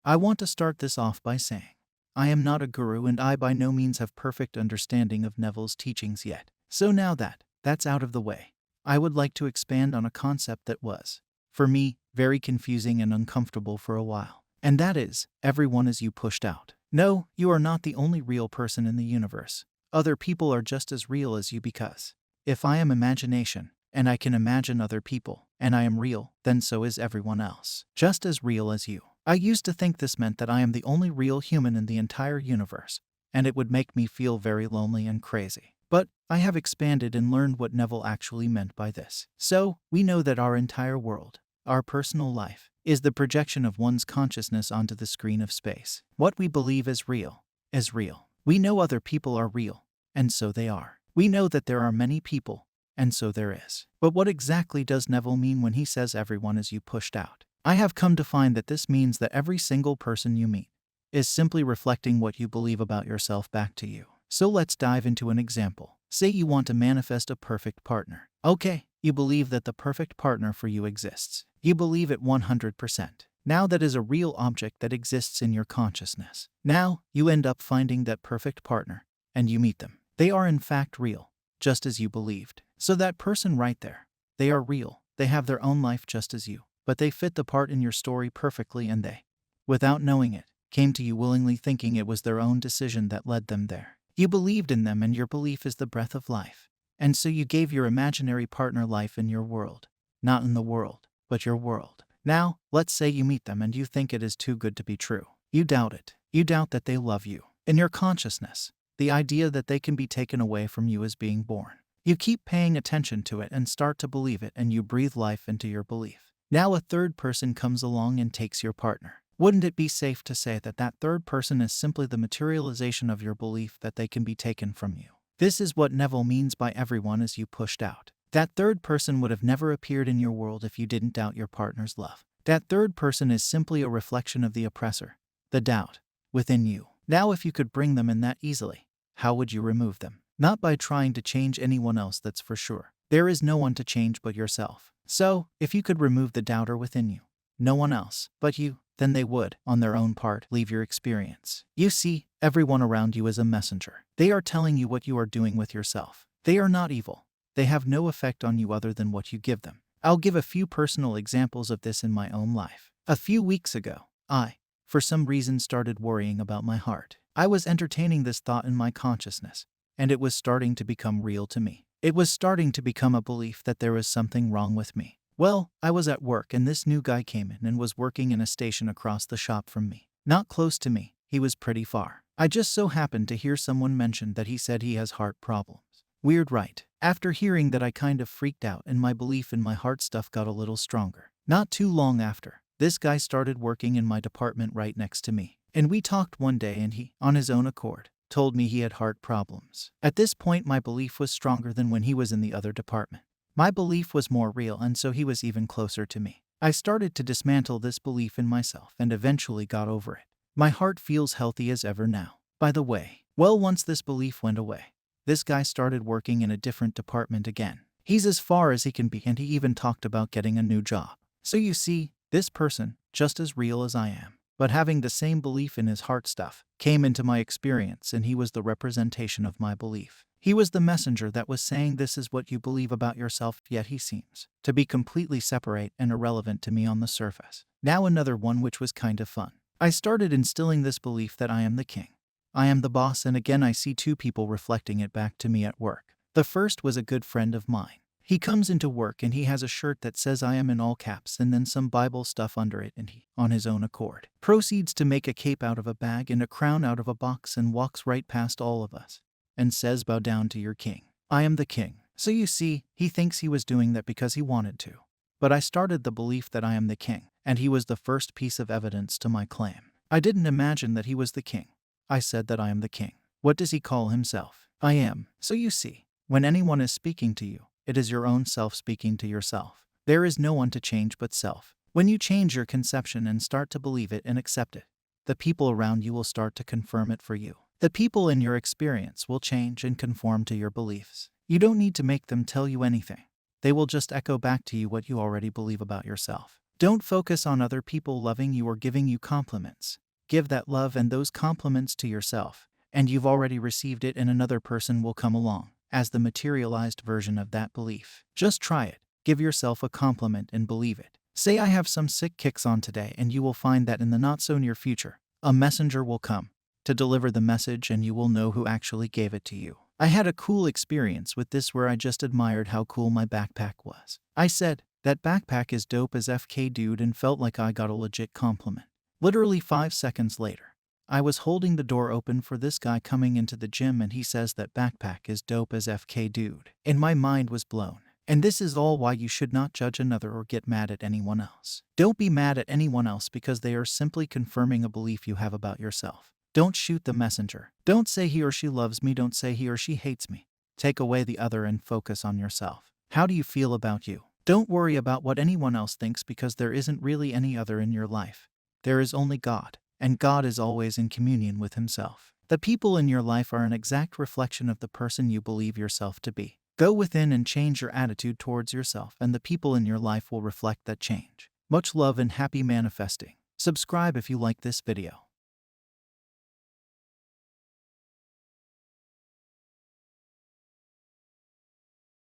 I want to start this off by saying, I am not a guru and I by no means have perfect understanding of Neville's teachings yet. So now that that's out of the way, I would like to expand on a concept that was, for me, very confusing and uncomfortable for a while. And that is, everyone is you pushed out. No, you are not the only real person in the universe. Other people are just as real as you because if I am imagination, and I can imagine other people, and I am real, then so is everyone else. Just as real as you. I used to think this meant that I am the only real human in the entire universe, and it would make me feel very lonely and crazy. But I have expanded and learned what Neville actually meant by this. So, we know that our entire world, our personal life, is the projection of one's consciousness onto the screen of space. What we believe is real, is real. We know other people are real, and so they are. We know that there are many people, and so there is. But what exactly does Neville mean when he says everyone is you pushed out? I have come to find that this means that every single person you meet is simply reflecting what you believe about yourself back to you. So let's dive into an example. Say you want to manifest a perfect partner. Okay, you believe that the perfect partner for you exists. You believe it 100%. Now that is a real object that exists in your consciousness. Now, you end up finding that perfect partner, and you meet them. They are in fact real, just as you believed. So that person right there, they are real. They have their own life just as you. But they fit the part in your story perfectly and they, without knowing it, came to you willingly thinking it was their own decision that led them there. You believed in them and your belief is the breath of life. And so you gave your imaginary partner life in your world. Not in the world, but your world. Now, let's say you meet them and you think it is too good to be true. You doubt it. You doubt that they love you. In your consciousness, the idea that they can be taken away from you is being born. You keep paying attention to it and start to believe it and you breathe life into your belief. Now a third person comes along and takes your partner. Wouldn't it be safe to say that that third person is simply the materialization of your belief that they can be taken from you? This is what Neville means by everyone is you pushed out. That third person would have never appeared in your world if you didn't doubt your partner's love. That third person is simply a reflection of the oppressor, the doubt, within you. Now if you could bring them in that easily, how would you remove them? Not by trying to change anyone else, that's for sure. There is no one to change but yourself. So, if you could remove the doubter within you, no one else but you, then they would, on their own part, leave your experience. You see, everyone around you is a messenger. They are telling you what you are doing with yourself. They are not evil. They have no effect on you other than what you give them. I'll give a few personal examples of this in my own life. A few weeks ago, I, for some reason, started worrying about my heart. I was entertaining this thought in my consciousness, and it was starting to become real to me. It was starting to become a belief that there was something wrong with me. Well, I was at work and this new guy came in and was working in a station across the shop from me. Not close to me, he was pretty far. I just so happened to hear someone mention that he said he has heart problems. Weird, right? After hearing that, I kind of freaked out and my belief in my heart stuff got a little stronger. Not too long after, this guy started working in my department right next to me. And we talked one day and he, on his own accord, told me he had heart problems. At this point, my belief was stronger than when he was in the other department. My belief was more real and so he was even closer to me. I started to dismantle this belief in myself and eventually got over it. My heart feels healthy as ever now. By the way, well, once this belief went away, this guy started working in a different department again. He's as far as he can be and he even talked about getting a new job. So you see, this person, just as real as I am, but having the same belief in his heart stuff, came into my experience and he was the representation of my belief. He was the messenger that was saying this is what you believe about yourself, yet he seems to be completely separate and irrelevant to me on the surface. Now another one which was kind of fun. I started instilling this belief that I am the king. I am the boss, and again I see two people reflecting it back to me at work. The first was a good friend of mine. He comes into work and he has a shirt that says I am in all caps and then some Bible stuff under it, and he, on his own accord, proceeds to make a cape out of a bag and a crown out of a box and walks right past all of us and says, "Bow down to your king. I am the king." So you see, he thinks he was doing that because he wanted to. But I started the belief that I am the king, and he was the first piece of evidence to my claim. I didn't imagine that he was the king. I said that I am the king. What does he call himself? I am. So you see, when anyone is speaking to you, it is your own self speaking to yourself. There is no one to change but self. When you change your conception and start to believe it and accept it, the people around you will start to confirm it for you. The people in your experience will change and conform to your beliefs. You don't need to make them tell you anything. They will just echo back to you what you already believe about yourself. Don't focus on other people loving you or giving you compliments. Give that love and those compliments to yourself, and you've already received it, and another person will come along as the materialized version of that belief. Just try it. Give yourself a compliment and believe it. Say, I have some sick kicks on today, and you will find that in the not so near future, a messenger will come to deliver the message, and you will know who actually gave it to you. I had a cool experience with this where I just admired how cool my backpack was. I said, that backpack is dope as FK dude, and felt like I got a legit compliment. Literally 5 seconds later, I was holding the door open for this guy coming into the gym, and he says that backpack is dope as FK dude. And my mind was blown. And this is all why you should not judge another or get mad at anyone else. Don't be mad at anyone else because they are simply confirming a belief you have about yourself. Don't shoot the messenger. Don't say he or she loves me. Don't say he or she hates me. Take away the other and focus on yourself. How do you feel about you? Don't worry about what anyone else thinks, because there isn't really any other in your life. There is only God, and God is always in communion with himself. The people in your life are an exact reflection of the person you believe yourself to be. Go within and change your attitude towards yourself, and the people in your life will reflect that change. Much love and happy manifesting. Subscribe if you like this video.